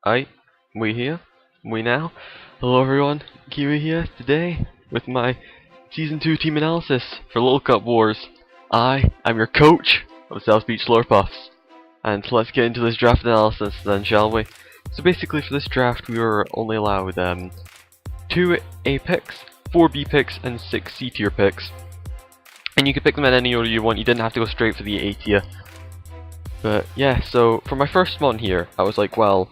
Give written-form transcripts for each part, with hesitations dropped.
Aye, we here, we now. Hello everyone, Kiwi here today with my Season 2 team analysis for Little Cup Wars. I'm your coach of South Beach Slurpuffs. And let's get into this draft analysis then, shall we? So basically for this draft we were only allowed 2 A picks, 4 B picks, and 6 C tier picks. And you could pick them in any order you want, you didn't have to go straight for the A tier. But yeah, so for my first mon here, I was like, well,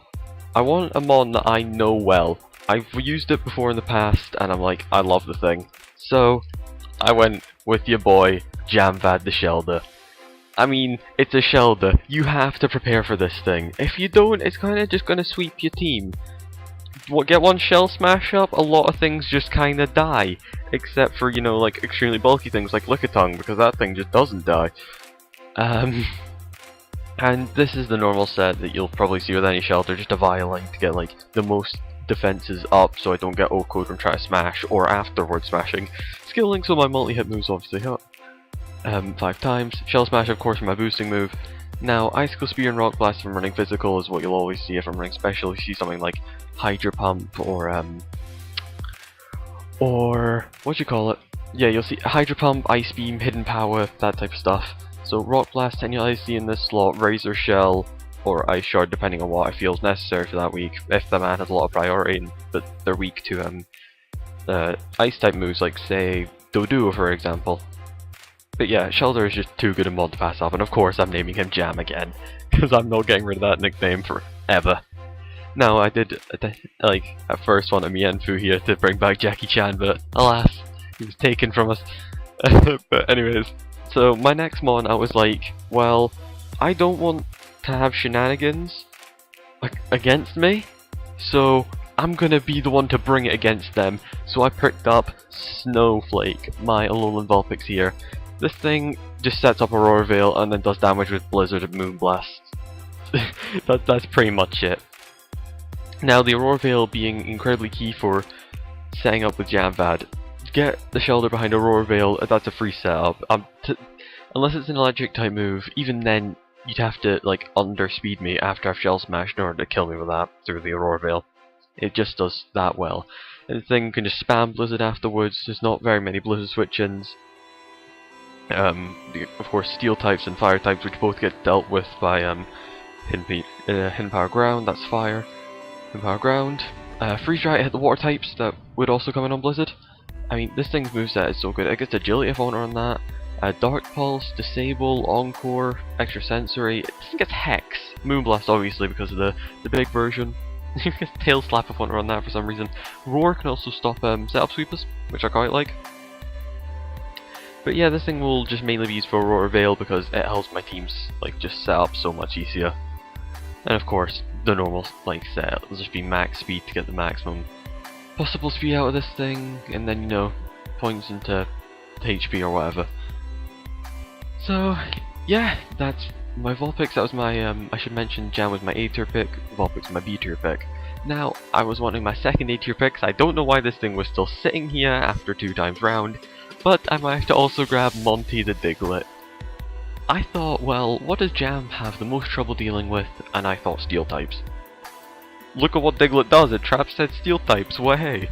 I want a mon that I know well. I've used it before in the past, and I'm like, I love the thing. So, I went with your boy, Jamvad the Shelder. I mean, it's a Shelder. You have to prepare for this thing. If you don't, it's kinda just gonna sweep your team. Get one shell smash up, a lot of things just kinda die. Except for, you know, like, extremely bulky things like Lickitung, because that thing just doesn't die. And this is the normal set that you'll probably see with any shelter, just a Violine to get like the most defenses up so I don't get O-code from trying to smash or afterward smashing. Skill link so my multi-hit moves obviously hit 5 times. Shell Smash of course for my boosting move. Now Icicle Spear and Rock Blast if I'm running physical is what you'll always see. If I'm running special you see something like Hydro Pump or what you call it? Yeah, you'll see Hydro Pump, Ice Beam, Hidden Power, that type of stuff. So Rock Blast, and you'll either see in this slot Razor Shell or Ice Shard depending on what I feel is necessary for that week, if the man has a lot of priority, but they're weak to Ice type moves like say Doduo for example. But yeah, Shelter is just too good a mod to pass up, and of course I'm naming him Jam again, because I'm not getting rid of that nickname forever. Now I did like at first want a Mienfu here to bring back Jackie Chan, but alas, he was taken from us. But anyways. So my next mon, I was like, well, I don't want to have shenanigans against me, so I'm gonna be the one to bring it against them. So I picked up Snowflake, my Alolan Vulpix here. This thing just sets up Aurora Veil and then does damage with Blizzard and Moonblast. That's pretty much it. Now the Aurora Veil being incredibly key for setting up with Jamvad. Get the Shelter behind Aurora Veil, that's a free setup. Unless it's an electric type move, even then you'd have to like underspeed me after I've Shell Smashed in order to kill me with that through the Aurora Veil. It just does that well. And the thing can just spam Blizzard afterwards, there's not very many Blizzard switch-ins. Of course Steel types and Fire types which both get dealt with by Hidden Power Ground, that's Fire. Hidden Power Ground. Freeze Dry hit the Water types that would also come in on Blizzard. I mean, this thing's moveset is so good. It gets Agility if I want to run that. Dark Pulse, Disable, Encore, Extra Sensory. It doesn't get Hex. Moonblast obviously because of the big version. It gets Tail Slap if I want to run that for some reason. Roar can also stop setup sweepers, which I quite like. But yeah, this thing will just mainly be used for Aurora Veil because it helps my teams like just set up so much easier. And of course, the normal like set will just be max speed to get the maximum possible speed out of this thing, and then, you know, points into HP or whatever. So, yeah, that's my Vulpix. That was my, I should mention, Jam was my A tier pick, Vulpix my B tier pick. Now, I was wanting my second A tier pick, so I don't know why this thing was still sitting here after 2 times round, but I managed to also grab Monty the Diglett. I thought, well, what does Jam have the most trouble dealing with? And I thought Steel types. Look at what Diglett does, it traps said Steel types, way!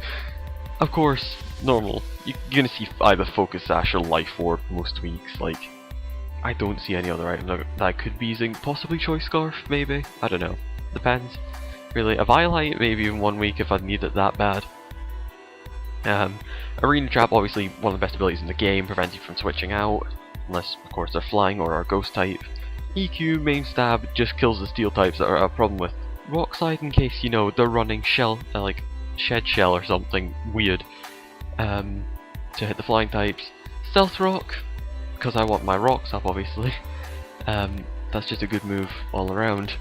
Of course, normal. You're gonna see either Focus Sash or Life Orb most weeks, like... I don't see any other item that I could be using, possibly Choice Scarf, maybe? I don't know. Depends. Really, a Violite, maybe even 1 week if I need it that bad. Arena Trap, obviously one of the best abilities in the game, prevents you from switching out, unless of course they're flying or are Ghost type. EQ, Main Stab, just kills the Steel types that are a problem with Rock Slide in case, you know, they're running Shell, like Shed Shell or something weird, to hit the flying types. Stealth Rock, because I want my rocks up obviously. That's just a good move all around.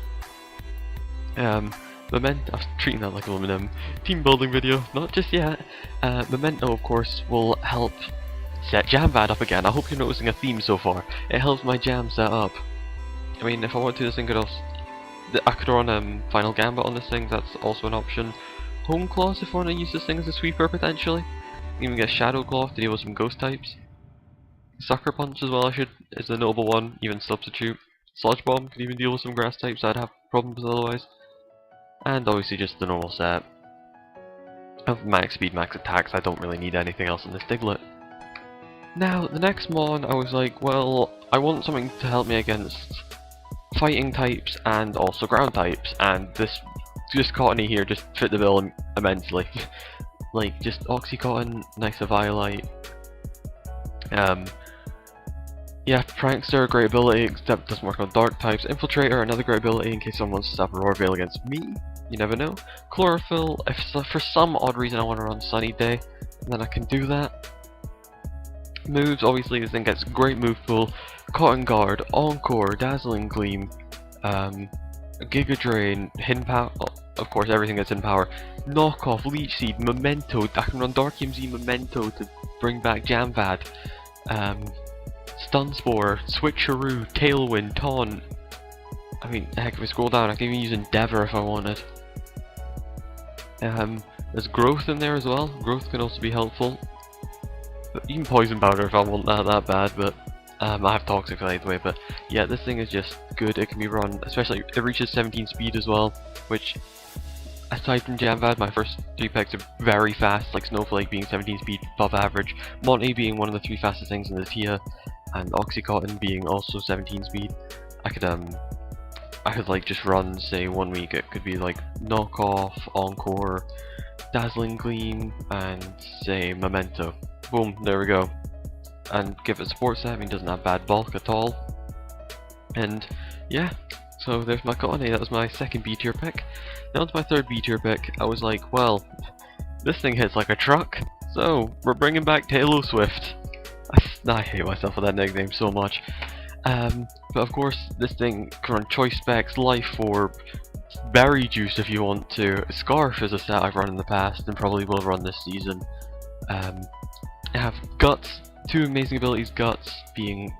Memento, I was treating that like a little team building video, not just yet. Memento of course will help set Jamvad up again. I hope you're noticing a theme so far. It helps my Jam set up. I mean, if I want to, this thing could also... I could run Final Gambit on this thing, that's also an option. Home Claws if I want to use this thing as a sweeper potentially. Even get Shadow Claw to deal with some ghost types. Sucker Punch as well is a notable one, even Substitute. Sludge Bomb can even deal with some grass types I'd have problems with otherwise. and obviously just the normal set of max speed, max attacks. I don't really need anything else in this Diglett. Now, the next mon, I was like, well, I want something to help me against fighting types and also ground types, and this just Cottony here just fit the bill immensely. Like, just Oxycontin, nice Eviolite. Yeah, Prankster, great ability, except doesn't work on dark types. Infiltrator, another great ability in case someone wants to stop Aurora Veil against me. You never know. Chlorophyll, if for some odd reason I want to run Sunny Day, then I can do that. Moves, obviously this thing gets great move pool. Cotton Guard, Encore, Dazzling Gleam, Giga Drain, Hin Power, of course everything gets in power. Knockoff, Leech Seed, Memento, I can run Dark EMZ Memento to bring back Jamvad. Stun Spore, Switcheroo, Tailwind, Taunt. I mean, heck, if I scroll down, I can even use Endeavor if I wanted. There's Growth in there as well. Growth can also be helpful. But even Poison Powder if I want that bad, but I have Toxic either way. But yeah, this thing is just good. It can be run, especially it reaches 17 speed as well, which aside from Jamvad, my first 3 picks are very fast, like Snowflake being 17 speed above average, Monty being one of the 3 fastest things in the Tia, and Oxycontin being also 17 speed. I could like just run, say 1 week, it could be like Knockoff, Encore, Dazzling Gleam, and say Memento. Boom, there we go. And give it a support set, I mean, doesn't have bad bulk at all. And yeah, so there's my Cottony, that was my second B tier pick. Now onto my third B tier pick, I was like, well, this thing hits like a truck, so we're bringing back Taylor Swift. I hate myself for that nickname so much. But of course, this thing can run Choice Specs, Life Orb, Berry Juice if you want to. Scarf is a set I've run in the past and probably will run this season. I have Guts, 2 amazing abilities, Guts being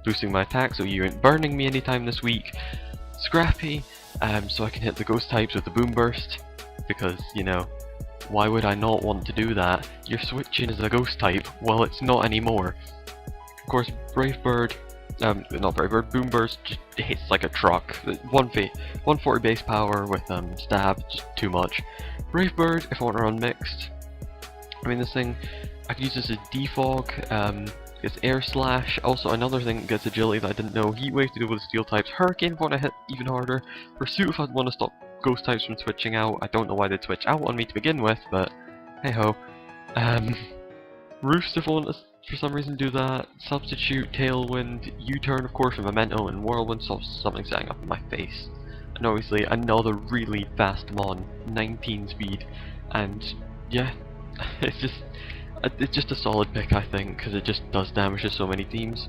boosting my attack, so you ain't burning me anytime this week. Scrappy, so I can hit the ghost types with the Boom Burst, because, you know, why would I not want to do that? You're switching as a ghost type, well it's not anymore. Of course, Brave Bird, not Brave Bird, Boom Burst just hits like a truck. 140 base power with stab, just too much. Brave Bird, if I want to run mixed, I mean this thing, I can use this as defog, it's air slash, also another thing that gets agility that I didn't know, heat wave to do with steel types, hurricane if I want to hit even harder, pursuit if I want to stop ghost types from switching out. I don't know why they'd switch out on me to begin with, but hey ho. Roost if I want to for some reason do that, substitute, tailwind, U-turn of course, and memento, and whirlwind stops something setting up in my face. And obviously another really fast mon, 19 speed, and yeah, it's just a solid pick I think, because it just does damage to so many teams.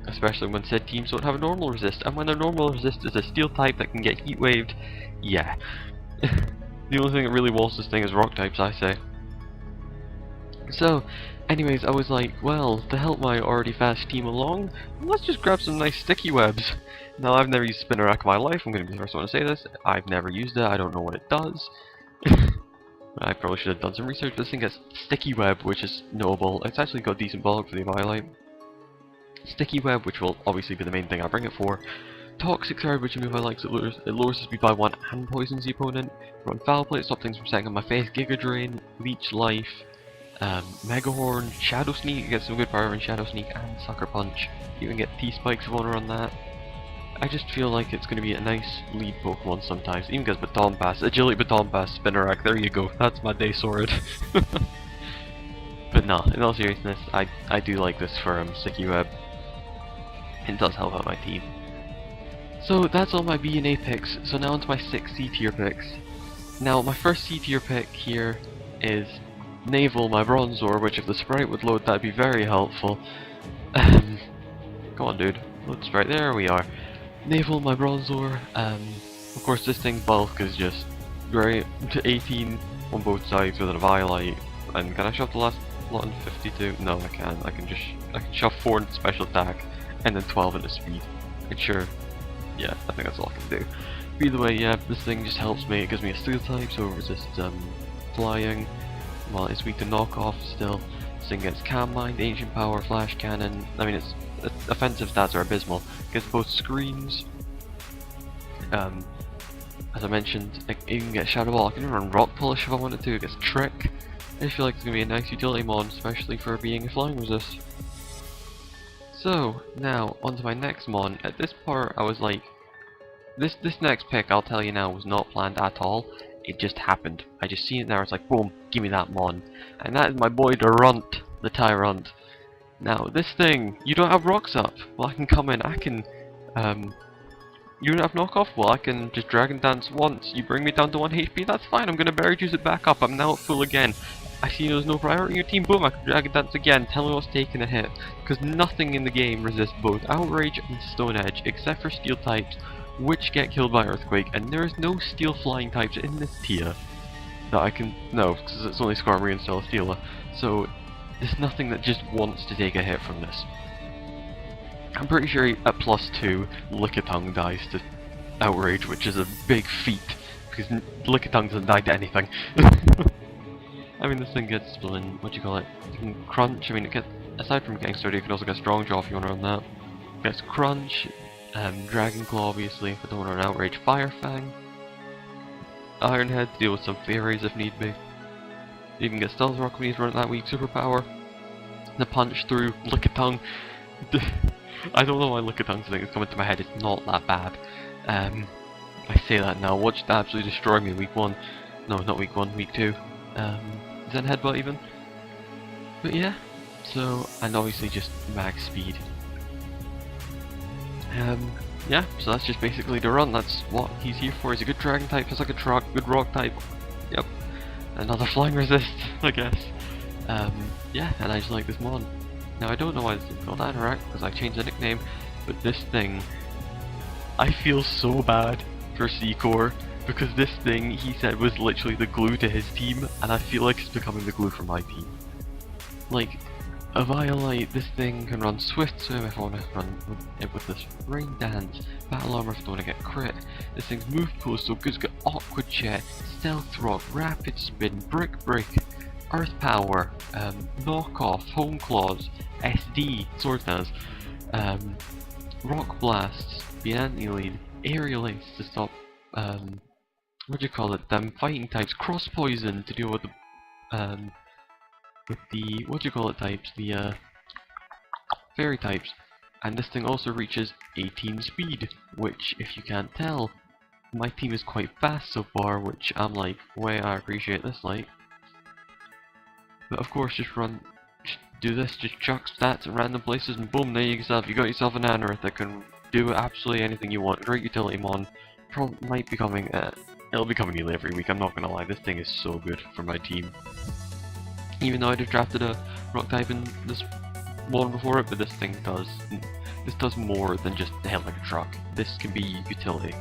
Especially when said teams don't have a normal resist, and when their normal resist is a steel type that can get heat waved, yeah. The only thing that really walls this thing is rock types, I say. So, anyways, I was like, well, to help my already fast team along, let's just grab some nice sticky webs. Now, I've never used Spinner Rack in my life, I'm going to be the first one to say this. I've never used it, I don't know what it does. I probably should have done some research. This thing has Sticky Web, which is knowable. It's actually got decent bulk for the Eviolite. Sticky Web, which will obviously be the main thing I bring it for. Toxic Surge, which is a move I like, so it lowers the speed by 1 and poisons the opponent. Run Foul Plate, stop things from setting on my face. Giga Drain, Leech Life, Mega Horn, Shadow Sneak, you get some good power in Shadow Sneak, and Sucker Punch. You can get T-Spikes if you want to run that. I just feel like it's going to be a nice lead Pokemon sometimes. Even gets Baton Pass, Agility Baton Pass, Spinnerack, there you go, that's my day sword. But nah, in all seriousness, I do like this for Sticky Web. It does help out my team. So that's all my B and A picks, so now onto my 6 C tier picks. Now my first C tier pick here is Naval, my Bronzor, which if the sprite would load that'd be very helpful. Come on dude, load sprite, there we are. Naval, my Bronzor, of course this thing bulk is just great, to 18 on both sides with an Eviolite, and can I shove the last lot in 52? No I can't, I can shove 4 into special attack, and then 12 into speed, and sure, yeah, I think that's all I can do. But either way, yeah, this thing just helps me, it gives me a steel type, so it resists flying, while it's weak to knockoff still. This thing gets Calm Mind, Ancient Power, Flash Cannon, I mean its offensive stats are abysmal. It gets both screens, as I mentioned, I can get Shadow Ball, I can even run Rock Polish if I wanted to, it gets Trick. I feel like it's going to be a nice utility mod, especially for being a flying resist. So, now, onto my next mon. At this part, I was like, this next pick, I'll tell you now, was not planned at all. It just happened. I just seen it there, I was like, boom, give me that mon. And that is my boy Durunt, the Tyrant. Now, this thing, you don't have rocks up. Well, I can come in, I can, you don't have knockoff? Well, I can just Dragon Dance once. You bring me down to 1 HP, that's fine, I'm gonna Berry Juice it back up, I'm now at full again. I see there's no priority in your team, boom, I can Dragon Dance again, tell me what's taking a hit. Because nothing in the game resists both Outrage and Stone Edge, except for Steel types, which get killed by Earthquake, and there is no Steel Flying types in this tier that I can... no, because it's only Skarmory and Celesteela, so there's nothing that just wants to take a hit from this. I'm pretty sure at +2, Lickitung dies to Outrage, which is a big feat, because Lickitung doesn't die to anything. I mean, this thing gets Splint, what do you call it? You can Crunch, I mean, it gets, aside from getting Sturdy, you can also get Strong Jaw if you want to run that. It gets Crunch, Dragon Claw obviously, if I don't want to run Outrage, Fire Fang, Iron Head to deal with some fairies if need be. You can get Stealth Rock when he's running that weak superpower. The Punch through Lickitung. I don't know why Lickitung's thing is coming to my head, it's not that bad. I say that now, watch it absolutely destroy me week 1. No, not week 1, week 2. Zen Headbutt even. But yeah, so, and obviously just max speed. Yeah, so that's just basically the run, that's what he's here for. He's a good Dragon type, he's like a truck, good Rock type. Yep. Another Flying Resist, I guess. Yeah, and I just like this mod. Now I don't know why this is called Anorak, because I changed the nickname, but this thing, I feel so bad for Secor, because this thing, he said, was literally the glue to his team, and I feel like it's becoming the glue for my team. Like, a Violite, this thing can run Swift Swim if I want to run it with this Rain Dance, Battle Armor if I want to get Crit, this thing's Move Pool is so good, it's got Awkward Jet, Stealth Rock, Rapid Spin, Brick Break, Earth Power, Knockoff, Home Claws, SD, Swordsnaz, Rock Blasts, the Anti-Lead, Aerial Ace to stop, what do you call it, them fighting types, Cross Poison to deal with the, what do you call it types, the, fairy types, and this thing also reaches 18 speed, which, if you can't tell, my team is quite fast so far, which I'm like, way I appreciate this, like. But of course, just do this, just chuck stats at random places, and boom, there you got yourself an Anorith that can do absolutely anything you want. Great utility mon. Might be coming, it'll be coming nearly every week, I'm not gonna lie, this thing is so good for my team. Even though I just drafted a Rock type in this one before it, but this thing does more than just hit like a truck. This can be utility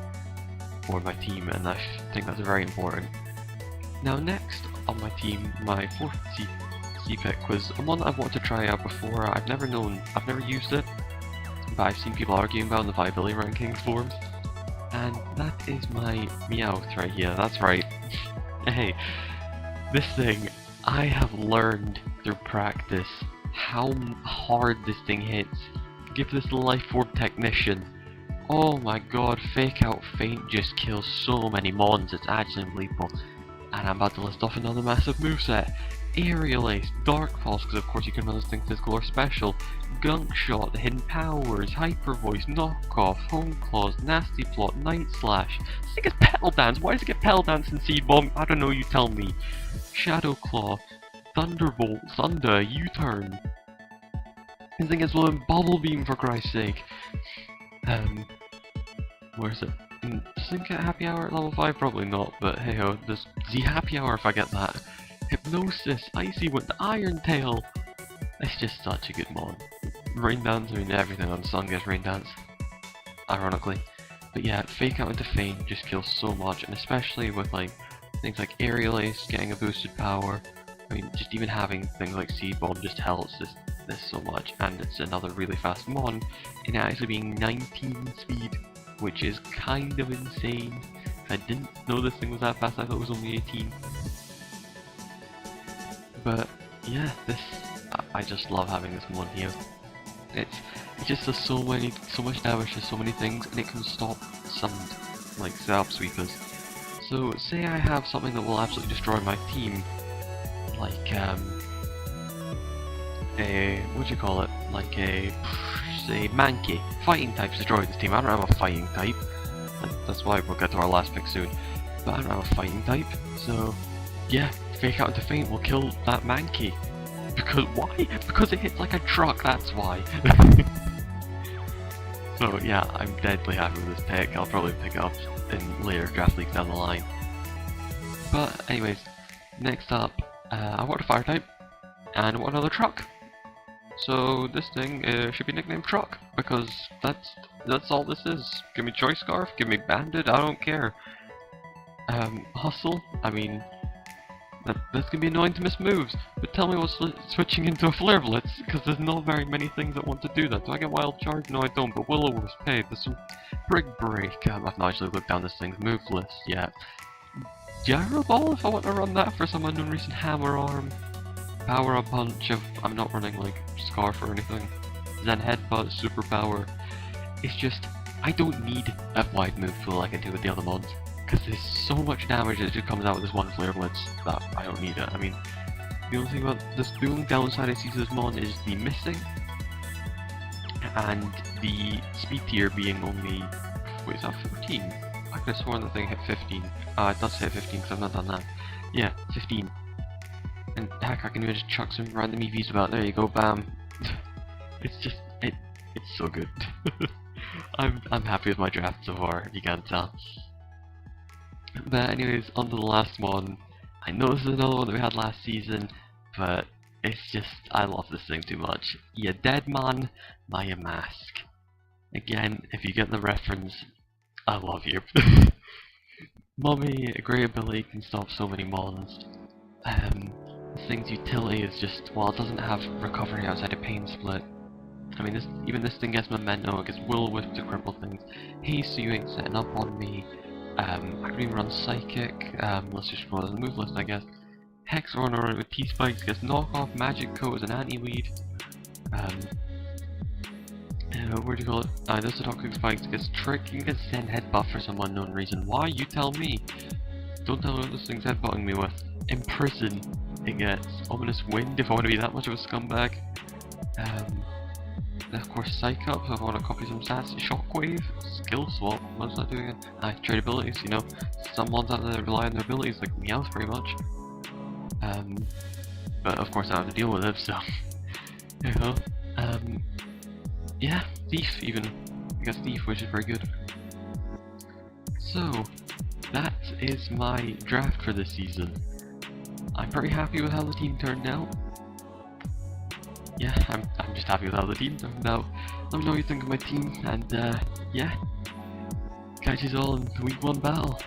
for my team, and I think that's very important. Now next on my team, my 4th C pick was a one I've wanted to try out before. I've never used it, but I've seen people arguing about in the viability rankings forums, and that is my Meowth right here, that's right. Hey, this thing, I have learned through practice how hard this thing hits. Give this Life Orb Technician. Oh my god, Fake Out Feint just kills so many mons, it's actually unbelievable. And I'm about to list off another massive moveset. Aerial Ace, Dark Pulse, because of course you can run this thing physical or special, Gunk Shot, Hidden Powers, Hyper Voice, Knockoff, Home Claws, Nasty Plot, Night Slash. This thing gets Petal Dance, why does it get Petal Dance and Seed Bomb? I don't know, you tell me. Shadow Claw, Thunderbolt, Thunder, U-Turn. This thing gets Bubble Beam for Christ's sake. Where is it? Does it get Happy Hour at level 5? Probably not, but hey ho, there's the Happy Hour if I get that. Hypnosis, Icy Wind, Iron Tail. It's just such a good mod. Rain Dance, I mean everything on Sun gets Rain Dance, ironically. But yeah, Fake Out into Feint just kills so much, and especially with like things like Aerial Ace getting a boosted power. I mean, just even having things like Seed Bomb just helps this so much, and it's another really fast mon, in it actually being 19 speed, which is kind of insane. I didn't know this thing was that fast, I thought it was only 18. But yeah, I just love having this mon here. It just does so much damage to so many things, and it can stop some like setup sweepers. So, say I have something that will absolutely destroy my team, like, what do you call it? Like say, Mankey. Fighting types destroy this team. I don't have a fighting type. That's why we'll get to our last pick soon. But I don't have a fighting type, so, yeah, Fake Out into Faint will kill that Mankey. Because, why? Because it hits like a truck, that's why. So, yeah, I'm deadly happy with this pick. I'll probably pick it up in later draft leagues down the line. But, anyways, next up, I want a fire type, and I want another truck. So this thing should be nicknamed Truck, because that's all this is. Give me Choice Scarf, give me Bandit, I don't care. Hustle, I mean, that's gonna be annoying to miss moves, but tell me what's switching into a Flare Blitz, because there's not very many things that want to do that. Do I get Wild Charge? No I don't, but Will-O-Wisp, hey, there's some Brick Break. I've not actually looked down this thing's move list yet. Gyro Ball if I want to run that for some unknown reason. Hammer Arm, Power Up Punch if I'm not running like Scarf or anything. Then Headbutt, Superpower. It's just, I don't need a wide move pool like I do with the other mods, because there's so much damage that just comes out with this one Flare Blitz that I don't need it. I mean, the only thing about this, the only downside I see to this mod is the missing, and the speed tier being only, wait, is that 14? I could have sworn the thing hit 15. It does hit 15 because I've not done that. Yeah, 15. And heck, I can even just chuck some random EVs about. There you go, bam. It's just, it's so good. I'm happy with my draft so far, if you can't tell. But anyways, on to the last one. I know this is another one that we had last season, but it's just, I love this thing too much. You dead man, Maya Mask. Again, if you get the reference, I love you. Mummy, a great ability, can stop so many mons. This thing's utility is just, well, it doesn't have recovery outside of Pain Split. I mean, even this thing gets Memento, it gets Will-O-Wisp to cripple things. Hey, so you ain't setting up on me. I can even run Psychic, let's just go to the move list I guess. Hex Runner with T-Spikes gets Knockoff, Magic Coat as an anti-weed. What do you call it? This is Toxic Spikes gets Trick and gets Send Headbutt for some unknown reason. Why? You tell me. Don't tell me what this thing's headbutting me with. Imprison, it gets Ominous Wind if I want to be that much of a scumbag. Of course, Psych Up if I want to copy some stats. Shockwave, Skill Swap, what's that doing? Trade abilities, you know. Some mods out there rely on their abilities, like Meowth pretty much. But of course I have to deal with it, so. You know. Yeah, Thief even. I guess Thief, which is very good. So, that is my draft for this season. I'm pretty happy with how the team turned out. Yeah, I'm just happy with how the team turned out. Let me know what you think of my team, and yeah. Catch you all in the week 1 battle.